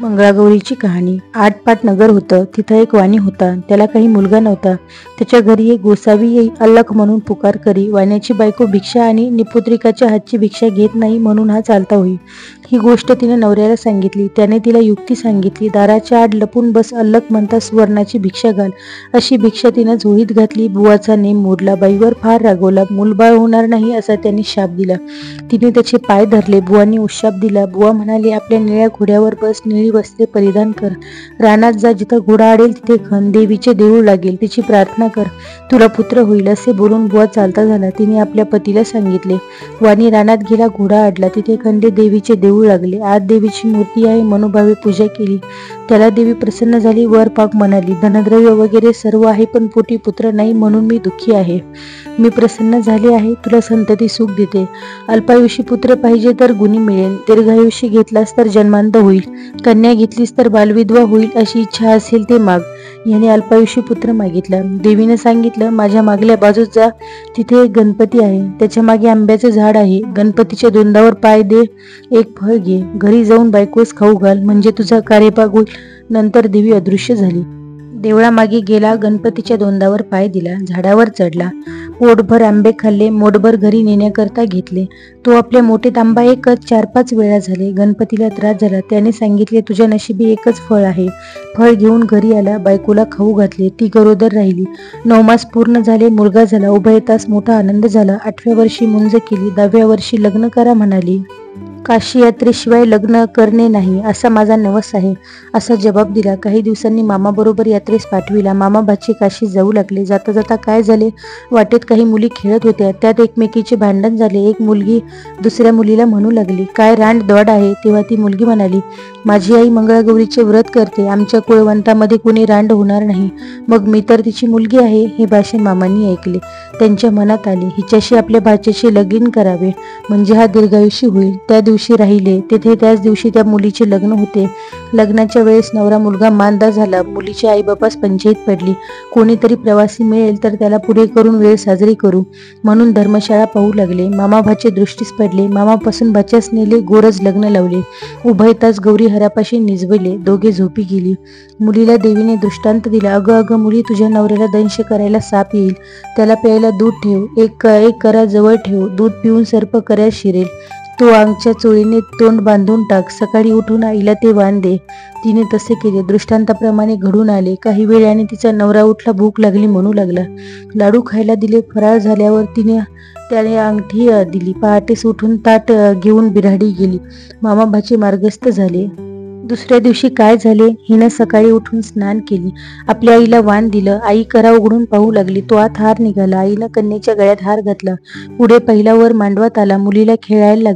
मंगळागौरीची कहाणी। आटपाट नगर होतं, तिथं एक वाणी होता, त्याला काही मुलगा नव्हता। त्याच्या घरी एक गोसावी येई अल्लख म्हणून पुकार करी। वाण्याची बायको भिक्षा आणि निपुत्रिकाच्या हातची भिक्षा घेत नाही म्हणून हा चालता होई। ही गोष्ट तिने नवऱ्याला सांगितली। त्याने तिला युक्ती सांगितली, दाराच्या आड लपून बस, अल्लख म्हणता सुवर्णाची भिक्षा घाल। अशी भिक्षा तिनं झोळीत घातली। बुवाचा नेम मोडला, बाईवर फार रागवला, मूलबाळ होणार नाही असा त्यांनी शाप दिला। तिने त्याचे पाय धरले, बुवांनी उशाप दिला। बुवा म्हणाले, आपल्या निळ्या घोड्यावर बस, निळी वस्त्रे परिधान कर, रानात जा, जिथं घोडा अडेल तिथे खण, देवीचे देऊळ लागेल, तिची प्रार्थना कर, तुला पुत्र होईल, असे बोलून बुवा चालता झाला। तिने आपल्या पतीला सांगितले। वाणी रानात गेला, घोडा अडला, तिथे खंडे देवीचे देऊळ लागले। आत देवीची मूर्ती आहे, मनोभावे पूजा केली। त्याला देवी प्रसन्न झाली, वर पाग म्हणाली, धनद्रव्य वगैरे सर्व आहे, पण पोटी पुत्र नाही म्हणून मी दुःखी आहे। मी प्रसन्न झाले आहे, तुला संतती सुख देते। अल्पायुषी पुत्र पाहिजे तर गुणी मिळेल, दीर्घायुषी घेतलास तर जन्मांत होईल, कन्या घेतलीस तर बालविधवा होईल, अशी इच्छा असेल ते माग। याने अल्पायुषी पुत्र मागितला। देवीने सांगितलं, माझ्या मागल्या बाजूस जा, तिथे एक गणपती आहे, त्याच्या मागे आंब्याचं झाड आहे, गणपतीच्या दोंडावर पाय दे, एक फळ घे, घरी जाऊन बायकोस खाऊ घाल, म्हणजे तुझा कार्यभाग होईल। नंतर देवी अदृश्य झाली। देवळामागे गेला, गणपतीच्या दोंडावर पाय दिला, झाडावर चढला, पोटभर आंबे खाल्ले, मोठभर घरी नेण्याकरता घेतले। तो आपल्या मोठे आंबा एकच 4-5 वेळा झाले। गणपतीला त्रास झाला, त्याने सांगितले, तुझ्या नशिबी एकच फळ आहे। फळ घेऊन घरी आला, बायकोला खाऊ घातले, ती गरोदर राहिली। 9 मास पूर्ण झाले, मुलगा झाला, उभय तास मोठा आनंद झाला। 8व्या वर्षी मुंज केली, 10व्या वर्षी लग्न करा म्हणाली। काशी यात्रेशिवाय लग्न करणे नाही, असा माझा नवस आहे, असा जबाब दिला। काही दिवसांनी मामाबरोबर यात्रेस पाठविला। मामा भाची काशीत जाऊ लागले। जाता जाता काय झाले, वाटेत काही मुली खेळत होत्या, त्यात एकमेकीचे भांडण झाले। एक मुलगी दुसऱ्या मुलीला म्हणू लागली, काय रांड दॉड आहे। तेव्हा ती मुलगी म्हणाली, माझी आई मंगळागौरीचे व्रत करते, आमच्या कुळवंतामध्ये कोणी रांड होणार नाही, मग मी तर तिची मुलगी आहे। हे भाषण मामांनी ऐकले। त्यांच्या मनात आले, हिच्याशी आपल्या भाच्याचे लगीन करावे, म्हणजे हा दीर्घायुषी होईल। त्या दिवशी राहिले तेथे त्याच दिवशी त्या मुलीचे लग्न होते। लग्नाच्या वेळेस नवरा मुलगा मांदा झाला। मुलीच्या आईबापास पंचायत पडली, कोणीतरी प्रवासी मिळेल तर त्याला पुढे करून वेळ साजरी करू म्हणून धर्मशाळा पाहू लागले। मामा भाचे दृष्टीस पडले, मामापासून भाच्यास नेले, गोरज लग्न लावले। उभय तास गौरी हरापाशी निजविले, दोघे झोपी गेली। मुलीला देवीने दृष्टांत दिला, अगं अगं मुली, तुझ्या नवऱ्याला दंश करायला साप येईल, त्याला प्यायला दूध ठेव, एक करा जवळ ठेव, दूध पिऊन सर्प कऱ्यात शिरेल, तो अंगच्या चोळीने तोंड बांधून टाक, सकाळी उठून आईला ते वाण दे। तिने तसे केले, दृष्टांताप्रमाणे घडून आले। काही वेळाने तिचा नवरा उठला, भूक लागली म्हणू लागला, लाडू खायला दिले। फराळ झाल्यावर त्याने अंगठी दिली। पहाटेस उठून ताट घेऊन बिऱ्हाडी गेली। मामा भाचे मार्गस्थ झाले। दुसऱ्या दिवशी काय झाले, हिनं सकाळी उठून स्नान केली, आपल्या आईला वाण दिलं। आई करा उघडून पाहू लागली, तो आत हार निघाला। आईनं कन्येच्या गळ्यात हार घातला, पुढे पहिला वर मांडवात आला, मुलीला खेळायला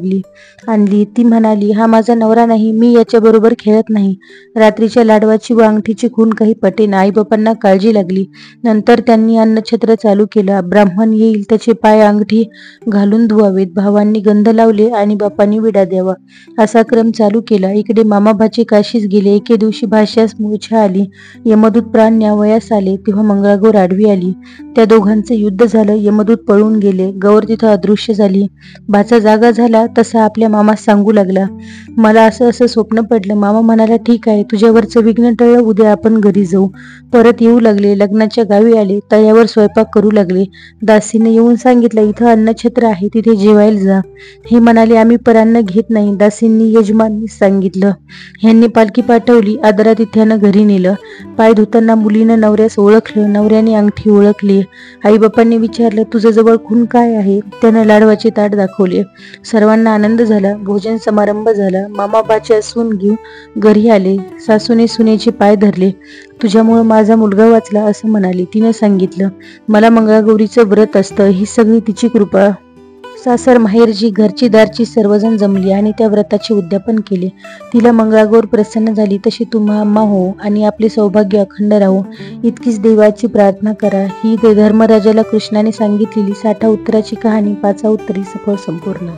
आणली। ती म्हणाली, हा माझा नवरा नाही, मी याच्याबरोबर खेळत नाही। रात्रीच्या लाडवाची व अंगठीची खूण काही पटेना। आईबापांना काळजी लागली। नंतर त्यांनी अन्नछत्र चालू केलं। ब्राह्मण येईल, त्याचे पाय अंगठी घालून धुवावेत, भावांनी गंध लावले आणि बापांनी विडा द्यावा, असा क्रम चालू केला। इकडे मामा भाचे काशीस गेले। एके दिवशी भाष्यास मूर्छा आली, यमदूत प्राण न्यावयास आले, तेव्हा मंगळागौर आडवी आली। त्या दोघांचे युद्ध झालं, यमदूत पळून गेले, गौर तिथं अदृश्य झाली। भाचा जागा झाला तसा आपल्या मामास सांगू लागला, मला असं असं स्वप्न पडलं। मामा म्हणाला, ठीक आहे, तुझ्यावरचं विघ्न टळलं, उद्या आपण घरी जाऊ। परत येऊ लागले, लग्नाच्या गावी आले, तयावर स्वयंपाक करू लागले। दासीने येऊन सांगितलं, इथं अन्नछत्र आहे, तिथे जेवायला जा। हे म्हणाले, आम्ही परान्न घेत नाही। दासींनी यजमानीस सांगितलं, ह्यांनी पालखी पाठवली, आदरातिथ्यानं घरी नेलं। पाय धुताना मुलीनं नवऱ्यास ओळखलं, नवऱ्याने अंगठी ओळखली। आईबापांनी विचारलं, तुझं जवळ खूण काय आहे? त्यानं लाडवाचे ताट दाखवले। सर्वांना आनंद झाला, भोजन समारंभ झाला। मामा भाच्या सून घेऊन घरी आले। सासूने सुनेचे पाय धरले, तुझ्यामुळं माझा मुलगा वाचला, असं म्हणाली। तिनं सांगितलं, मला मंगळागौरीचं व्रत असतं, ही सगळी तिची कृपा। सासर माहेरची घरची दारची सर्वजण जमली आणि त्या व्रताचे उद्यापन केले। तिला मंगळागौर प्रसन्न झाली, तशी तुम्हा हो आणि आपले सौभाग्य अखंड राहो, इतकीच देवाची प्रार्थना करा। ही धर्मराजाला कृष्णाने सांगितलेली 60 उत्तराची कहाणी 5 उत्तरी सफळ संपूर्ण।